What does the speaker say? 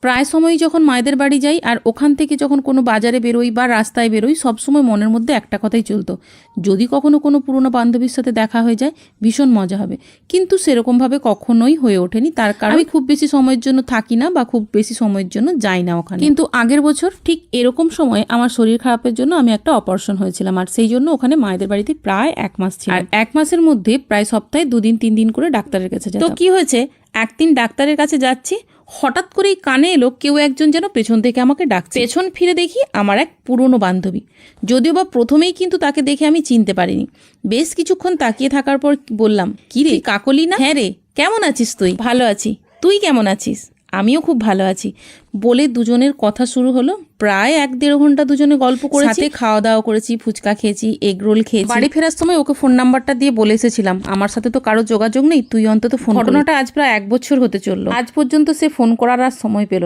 প্রায় সময়ই যখন মায়েদের বাড়ি যাই আর ওখান থেকে যখন কোনো বাজারে বেরোই বা রাস্তায় বেরোই, সবসময় মনের মধ্যে একটা কথাই চলতো, যদি কখনো কোনো পুরনো বান্ধবীর সাথে দেখা হয়ে যায় ভীষণ মজা হবে। কিন্তু সেরকমভাবে কখনোই হয়ে ওঠেনি, তার কারণ আমি খুব বেশি সময়ের জন্য থাকি না বা খুব বেশি সময়ের জন্য যাই না ওখানে। কিন্তু আগের বছর ঠিক এরকম সময় আমার শরীর খারাপের জন্য আমি একটা অপারেশন হয়েছিলাম, আর সেই জন্য ওখানে মায়েদের বাড়িতে প্রায় 1 মাস ছিল। আর 1 মাসের মধ্যে প্রায় সপ্তাহে 2 দিন 3 দিন করে ডাক্তারের কাছে যেতাম। তো কি হয়েছে, একদিন ডাক্তারের কাছে যাচ্ছি, হঠাৎ করেই কানে এলো কেউ একজন যেন পেছন থেকে আমাকে ডাকছে। পেছন ফিরে দেখি আমার এক পুরনো বান্ধবী, যদিও বা প্রথমেই কিন্তু তাকে দেখে আমি চিনতে পারিনি। বেশ কিছুক্ষণ তাকিয়ে থাকার পর বললাম, কি রে কাকলি না? হ্যাঁ রে, কেমন আছিস তুই? ভালো আছি, তুই কেমন আছিস? আমিও খুব ভালো আছি বলে দুজনের কথা শুরু হলো। প্রায় 1-1.5 ঘন্টা দুজনে গল্প করেছি, সাথে খাওয়া দাওয়া করেছি, ফুচকা খেয়েছি, এগ রোল খেয়েছি। বাড়ি ফেরার সময় ওকে ফোন নাম্বারটা দিয়ে বলে এসেছিলাম, আমার সাথে তো কারো যোগাযোগ নেই, তুই অন্তত ফোন। ঘটনাটা আজ প্রায় 1 বছর হতে চললো, আজ পর্যন্ত সে ফোন করার আর সময় পেল।